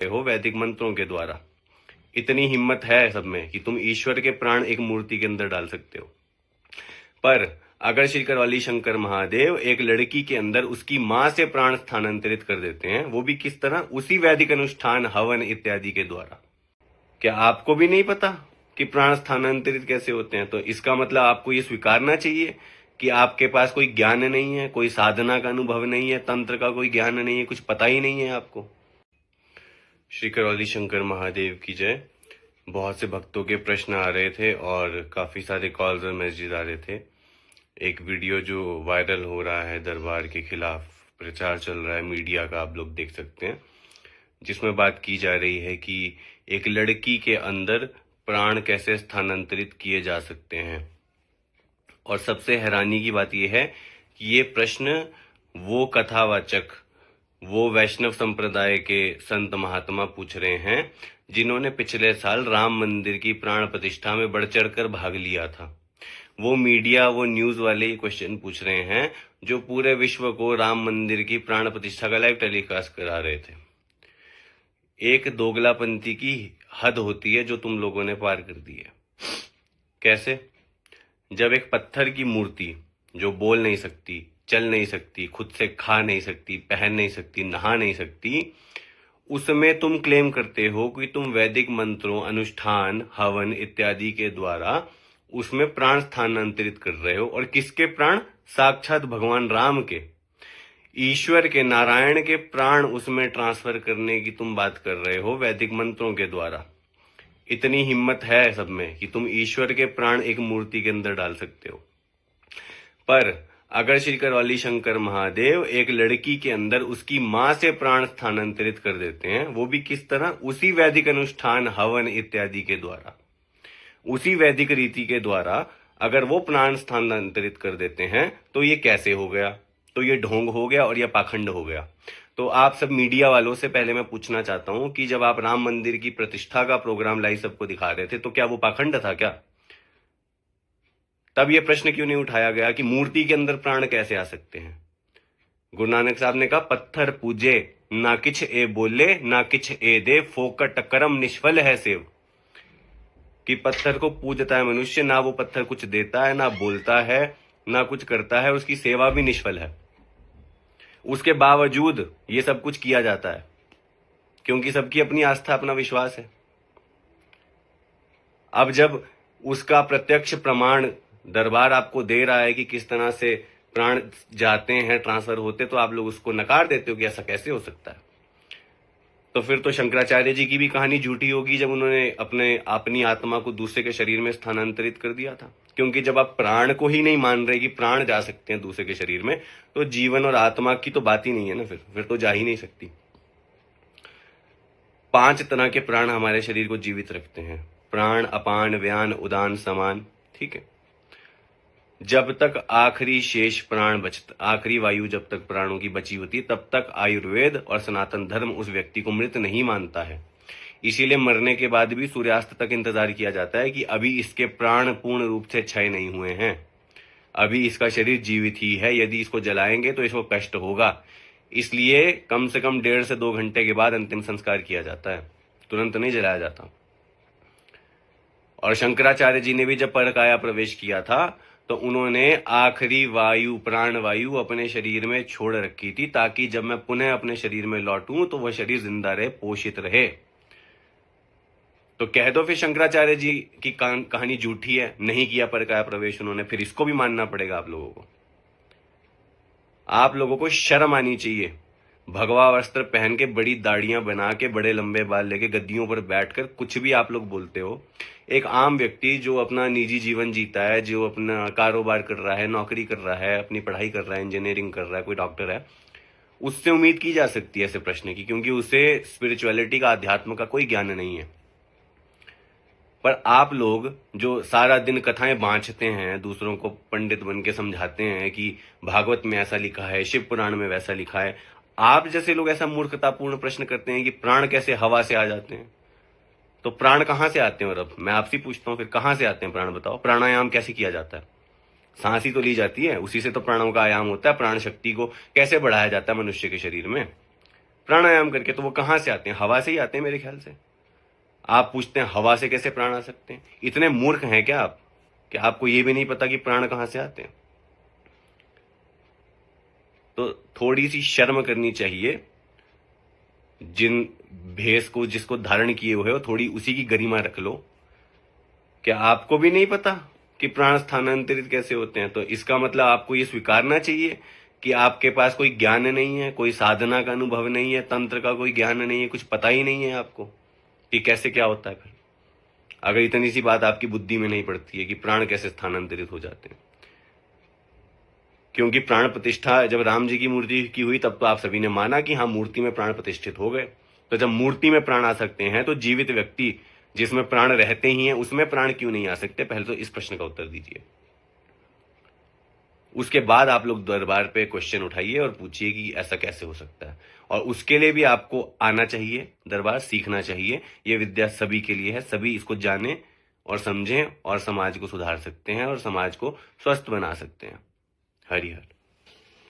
हो वैदिक मंत्रों के द्वारा। इतनी हिम्मत है सब में कि तुम ईश्वर के प्राण एक मूर्ति के अंदर डाल सकते हो। पर अगर श्री करौली शंकर महादेव एक लड़की के अंदर उसकी मां से प्राण स्थानांतरित कर देते हैं, वो भी किस तरह? उसी वैदिक अनुष्ठान, हवन इत्यादि के द्वारा। क्या आपको भी नहीं पता कि प्राण स्थानांतरित कैसे होते हैं? तो इसका मतलब आपको ये स्वीकारना चाहिए कि आपके पास कोई ज्ञान नहीं है, कोई साधना का अनुभव नहीं है, तंत्र का कोई ज्ञान नहीं है, कुछ पता ही नहीं है आपको। श्री करौली शंकर महादेव की जय। बहुत से भक्तों के प्रश्न आ रहे थे और काफी सारे कॉल्स और मैसेज आ रहे थे। एक वीडियो जो वायरल हो रहा है, दरबार के खिलाफ प्रचार चल रहा है मीडिया का, आप लोग देख सकते हैं, जिसमें बात की जा रही है कि एक लड़की के अंदर प्राण कैसे स्थानांतरित किए जा सकते हैं। और सबसे हैरानी की बात यह है कि ये प्रश्न वो कथावाचक, वो वैष्णव संप्रदाय के संत महात्मा पूछ रहे हैं जिन्होंने पिछले साल राम मंदिर की प्राण प्रतिष्ठा में बढ़ चढ़कर भाग लिया था। वो मीडिया, वो न्यूज वाले ही क्वेश्चन पूछ रहे हैं जो पूरे विश्व को राम मंदिर की प्राण प्रतिष्ठा का लाइव टेलीकास्ट करा रहे थे। एक दोगलापंथी की हद होती है जो तुम लोगों ने पार कर दी है। कैसे? जब एक पत्थर की मूर्ति जो बोल नहीं सकती, चल नहीं सकती, खुद से खा नहीं सकती, पहन नहीं सकती, नहा नहीं सकती, उसमें तुम क्लेम करते हो कि तुम वैदिक मंत्रों, अनुष्ठान, हवन इत्यादि के द्वारा उसमें प्राण स्थानांतरित कर रहे हो। और किसके प्राण? साक्षात भगवान राम के, ईश्वर के, नारायण के प्राण उसमें ट्रांसफर करने की तुम बात कर रहे हो वैदिक मंत्रों के द्वारा। इतनी हिम्मत है सब में कि तुम ईश्वर के प्राण एक मूर्ति के अंदर डाल सकते हो। पर अगर श्री करौली शंकर महादेव एक लड़की के अंदर उसकी मां से प्राण स्थानांतरित कर देते हैं, वो भी किस तरह? उसी वैदिक अनुष्ठान, हवन इत्यादि के द्वारा, उसी वैदिक रीति के द्वारा अगर वो प्राण स्थानांतरित कर देते हैं, तो ये कैसे हो गया? तो ये ढोंग हो गया और ये पाखंड हो गया। तो आप सब मीडिया वालों से पहले मैं पूछना चाहता हूं कि जब आप राम मंदिर की प्रतिष्ठा का प्रोग्राम लाइव सबको दिखा रहे थे, तो क्या वो पाखंड था क्या? तब ये प्रश्न क्यों नहीं उठाया गया कि मूर्ति के अंदर प्राण कैसे आ सकते हैं? गुरु नानक साहब ने कहा, पत्थर पूजे ना किछ ए बोले, ना किछ ए दे, फोकट करम निष्फल है सेव। कि पत्थर को पूजता है मनुष्य, ना वो पत्थर कुछ देता है, ना बोलता है, ना कुछ करता है, उसकी सेवा भी निष्फल है। उसके बावजूद ये सब कुछ किया जाता है क्योंकि सबकी अपनी आस्था, अपना विश्वास है। अब जब उसका प्रत्यक्ष प्रमाण दरबार आपको दे रहा है कि किस तरह से प्राण जाते हैं, ट्रांसफर होते, तो आप लोग उसको नकार देते हो कि ऐसा कैसे हो सकता है। तो फिर तो शंकराचार्य जी की भी कहानी झूठी होगी जब उन्होंने अपनी आत्मा को दूसरे के शरीर में स्थानांतरित कर दिया था। क्योंकि जब आप प्राण को ही नहीं मान रहे कि प्राण जा सकते हैं दूसरे के शरीर में, तो जीवन और आत्मा की तो बात ही नहीं है ना, फिर तो जा ही नहीं सकती। 5 तरह के प्राण हमारे शरीर को जीवित रखते हैं: प्राण, अपान, व्यान, उदान, समान। ठीक है। जब तक आखिरी शेष प्राण आखिरी वायु जब तक प्राणों की बची होती, तब तक आयुर्वेद और सनातन धर्म उस व्यक्ति को मृत नहीं मानता है। इसीलिए मरने के बाद भी सूर्यास्त तक इंतजार किया जाता है कि अभी इसके प्राण पूर्ण रूप से क्षय नहीं हुए हैं, अभी इसका शरीर जीवित ही है, यदि इसको जलाएंगे तो इसको कष्ट होगा। इसलिए कम से कम 1.5 से 2 घंटे के बाद अंतिम संस्कार किया जाता है, तुरंत नहीं जलाया जाता। और शंकराचार्य जी ने भी जब परकाया प्रवेश किया था, तो उन्होंने आखिरी वायु, प्राण वायु अपने शरीर में छोड़ रखी थी, ताकि जब मैं पुनः अपने शरीर में लौटूं तो वह शरीर जिंदा रहे, पोषित रहे। तो कह दो फिर शंकराचार्य जी की कहानी झूठी है, नहीं किया परकाया प्रवेश उन्होंने, फिर इसको भी मानना पड़ेगा आप लोगों को। आप लोगों को शर्म आनी चाहिए। भगवा वस्त्र पहन के, बड़ी दाढ़ियां बना के, बड़े लंबे बाल लेके गद्दियों पर बैठकर कुछ भी आप लोग बोलते हो। एक आम व्यक्ति जो अपना निजी जीवन जीता है, जो अपना कारोबार कर रहा है, नौकरी कर रहा है, अपनी पढ़ाई कर रहा है, इंजीनियरिंग कर रहा है, कोई डॉक्टर है, उससे उम्मीद की जा सकती है ऐसे प्रश्न की, क्योंकि उसे स्पिरिचुअलिटी का, अध्यात्म का कोई ज्ञान नहीं है। पर आप लोग जो सारा दिन कथाएं बांचते हैं, दूसरों को पंडित बन के समझाते हैं कि भागवत में ऐसा लिखा है, शिव पुराण में वैसा लिखा है, आप जैसे लोग ऐसा मूर्खतापूर्ण प्रश्न करते हैं कि प्राण कैसे हवा से आ जाते हैं। तो प्राण कहां से आते हैं? और अब मैं आपसे पूछता हूं, फिर कहां से आते हैं प्राण, बताओ। प्राणायाम कैसे किया जाता है? सांस ही तो ली जाती है, उसी से तो प्राणों का आयाम होता है। प्राण शक्ति को कैसे बढ़ाया जाता है मनुष्य के शरीर में? प्राणायाम करके। तो वो कहां से आते हैं? हवा से ही आते हैं मेरे ख्याल से। आप पूछते हैं हवा से कैसे प्राण आ सकते हैं? इतने मूर्ख हैं क्या आप कि आपको ये भी नहीं पता कि प्राण कहां से आते हैं? तो थोड़ी सी शर्म करनी चाहिए। जिन भेष को जिसको धारण किए हुए हो, थोड़ी उसी की गरिमा रख लो। क्या आपको भी नहीं पता कि प्राण स्थानांतरित कैसे होते हैं? तो इसका मतलब आपको ये स्वीकारना चाहिए कि आपके पास कोई ज्ञान नहीं है, कोई साधना का अनुभव नहीं है, तंत्र का कोई ज्ञान नहीं है, कुछ पता ही नहीं है आपको कि कैसे क्या होता है। फिर अगर इतनी सी बात आपकी बुद्धि में नहीं पड़ती है कि प्राण कैसे स्थानांतरित हो जाते हैं। क्योंकि प्राण प्रतिष्ठा जब राम जी की मूर्ति की हुई तब तो आप सभी ने माना कि हाँ, मूर्ति में प्राण प्रतिष्ठित हो गए। तो जब मूर्ति में प्राण आ सकते हैं तो जीवित व्यक्ति जिसमें प्राण रहते ही हैं उसमें प्राण क्यों नहीं आ सकते? पहले तो इस प्रश्न का उत्तर दीजिए। उसके बाद आप लोग दरबार पे क्वेश्चन उठाइए और पूछिए कि ऐसा कैसे हो सकता है। और उसके लिए भी आपको आना चाहिए दरबार, सीखना चाहिए। ये विद्या सभी के लिए है, सभी इसको जाने और समझें और समाज को सुधार सकते हैं और समाज को स्वस्थ बना सकते हैं। हरि हर।